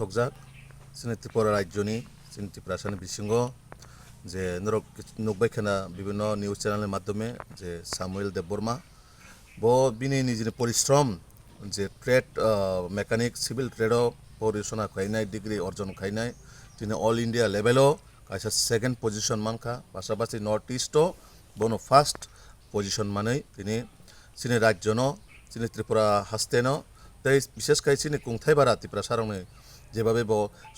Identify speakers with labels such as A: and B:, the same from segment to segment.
A: Rokjak sini Tripura Rajyoni sini Tiprasa bisingo যে নুকবাইখানা বিভিন্ন news চ্যানেলের মাধ্যমে যে সামুয়েল দেববর্মা বিনি নিজের পরিশ্রম যে ট্রেড মেকানিক সিভিল ট্রেডও পড়াশোনা খাইনাই ডিগ্রি অর্জন খাইনাই তিনি অল ইন্ডিয়া লেভেলও কাইসা সেকেন্ড পজিশন মানখা পাশাপাশি নর্থ ইস্টও বনো ফার্স্ট পজিশন মানেই তিনি চিনি রাজ্যন চিনি ত্রিপুরা হাস্তেন তাই বিশেষ খাই চিনি কুংথাই বারা ত্রিপুরা সারংনি যেভাবে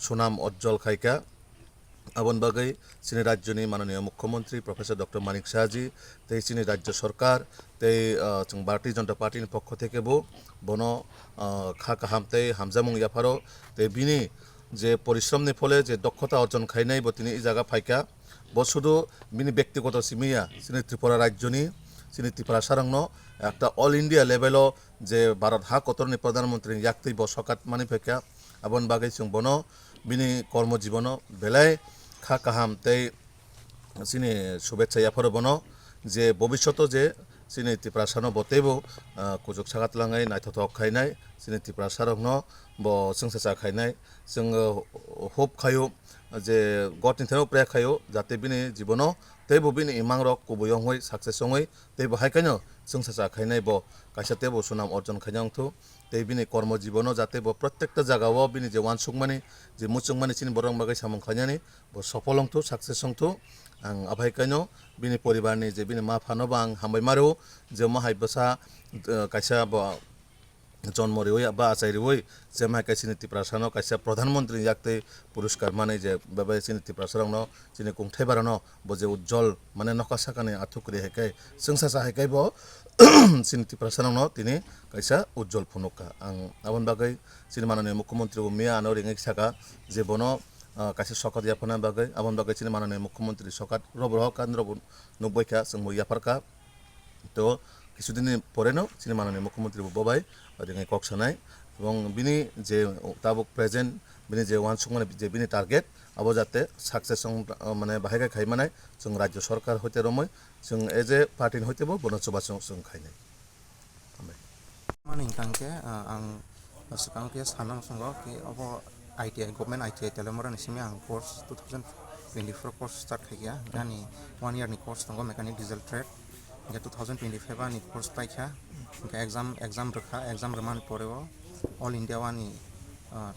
A: সুনাম অজ্জ্বল খাইকা আবন বাগৈ চিনি রাজ্যনি মাননীয় মুখ্যমন্ত্রী প্রফেসর ডক্টর মানিক শাহজি তাই চিনি রাজ্য সরকার তাই ভারতীয় জনতা পার্টির পক্ষ থেকে বনো খা কাহাম তাই হামজামুং ইয়াফারো তাই বিনি যে পরিশ্রমনি ফলে যে দক্ষতা অর্জন খাইনাই তিনি এই জায়গা ফাইকা শুধু বিনি ব্যক্তিগত সিমিয়া চিনি ত্রিপুরা রাজ্যনি চিনি ত্রিপুরা সারংন একটা অল ইন্ডিয়া লেভেলও যে ভারত হা কতরনি প্রধানমন্ত্রী ইয়াক্তই সকাত মানি ফাইকা আবন বাগৈ जों বনো বিনি কর্মজীবন বেলায় খা কাহাম তাই চিনি শুভেচ্ছা ইয়াফারো বনো যে ভবিষ্যৎ যে চিনি ত্রিপুরা সারনো বতেবো কুजुग সাগাত লাঙাই নাইথথক খাইনাই চিনি ত্রিপুরা সারংন संसाचा खाइनाय जों होप खायो जे गटनि थायाव प्रे खायो जाते बिनि जीवनो तेबो बिनि इमां रक कुबयं हय साक्सेस हय तेबो हायखायनो संसाचा खाइनाय कायसा तेबो सुनाम अर्जन खाइनांथु ते बिनि कर्म जीवनो जाते प्रत्येकटा जागाव बिनि जे वानसुकमानि जे मुचुंगमानि चिनि बरं बागै सामं खाइनानि सफल हंथु साक्सेस हंथु आं आभायखायनो बिनि परिबारनि जे बिनि मा फानोबा आं हामबाय मारो जे माहाय बसा कायसा जन्म रेवै बा आचार्य रेवै जे माय कायसिनि त्रिपुरा सानो कायसा प्रधानमंत्री याक्ते पुरस्कार माने जे बाबा सिनि त्रिपुरा सारंनो चिनि कुंथाय बारानो जे उज्जवल माने नकासाकानि आथुकरि हेकाय संसासा हेकाय सिनि त्रिपुरा सारंनो तिनि कायसा उज्जवल फुनुका आं आबन बागै सिनि माननीय मुख्यमंत्री मिया आनो रिङै साका जे बनो कायसा सकात याफाना बागै आबन बागै सिनि माननीय मुख्यमंत्री सकात रबरह कान्द्र नुबैखा जों याफारका तो কিছুদিন পরেনো চিনি মাননীয় মুখ্যমন্ত্রী ববাই ওদিকে কক্সানায় এবং বিনি যে তাবুক প্রেজেন্ট বিনি যে ওয়ানসুক যে বিনি টার্গেট আবো যাতে সাকসেস মানে বাহাইগাय খাইমাनाय जों রাজ্য সরকার হইতে রময় जों এজ এ পার্টিন হইতেবো বনসভা जों खाइनाय
B: माने इंकांके आं सिकांके सानां संग कि अब आईटीआई गभर्नमेंट आईटीआई तेलमरा निसिमे आं कोर्स 2024 कोर्स स्टार्ट खाइया गानि 1 इयार नि कोर्स दंग mechanic diesel trade 2025 ani course paikha exam rekha exam reman poreo all india wani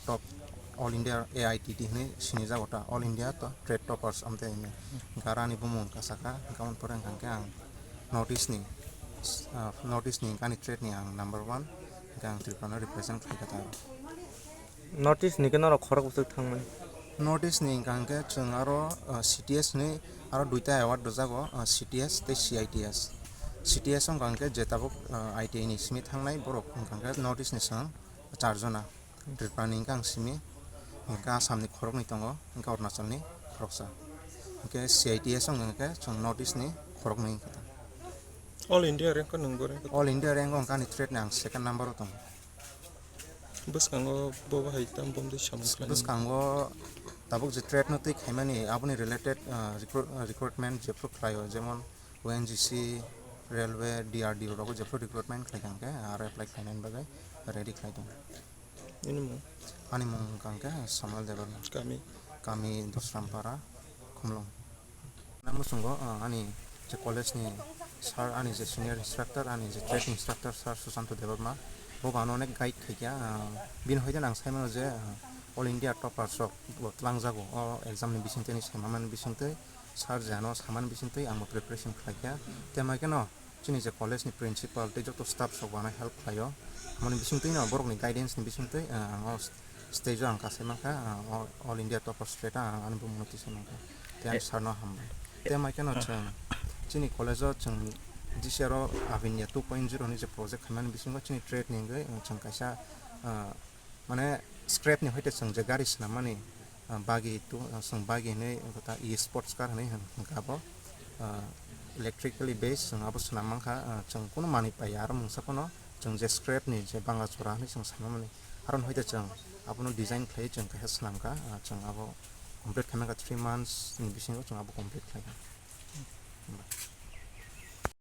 B: top all india aitt ni sinija gota all india to trade toppers amte ini garani bumung kasaka gaun poreng kangke ang notice ni kani trade ni ang number 1 gang tripana represent khaikata
C: notice ni kenaro khoroksa thangmani
B: notice ni kangke chung aro cts ni aro duita award dojago cts te cits CTS ang kangke jetabok ITI ni simi thangnai borok kangke notice ni sang charjona tripani kang simi ka Assam ni khorok ni tongo ka Arunachal ni khoroksa ke CITS ang kangke chung notice ni khorok ni kata
C: all india rank nanggo
B: all india rank ang kani trade nang second number tong
C: bus kango boba haitam bomde samklan
B: bus kango tabok je trade no tei khaimani abuni related recruitment je pro khlayo jemon ONGC railway DRDO rogo jepro recruitment khaikangke ar apply khainan bagai ready khaidong ani mung kangke samal Debbarma kami dosrampara khumlong namusungo ani je college ni sir ani je senior instructor ani je trade instructor sir Susanto Debbarma bo bano onek guide khaikya bin hoiden ang saimano je all india toppers of tlangjago exam ni bisingte ni saimaman bisingte sir jano saman bisingte ang preparation khaikya temai keno chini je college ni principal te joto staff sok bana help khayo amoni bisingte no borok ni guidance ni bisingte ang stage ang kasemaka all india toppers straight ang bu notice maka te ang sarno hambai temai keno chini college chung disero avinya 2.0 ni je project khaman bisingo chini trade ni ngai chung kaisa mane scrap ni hoite chung je gari snamani bagi tu sung bagi ne kota e-sports car ne hangkabo electrically based sung abo snamangkha chung kono mani payar mungsa kono chung je scrap ni je banga chora ni chung samamani aron hoite chung abono design khlai chung ka snamka chung abo complete khamaka 3 months ni bisingo chung abo complete khlai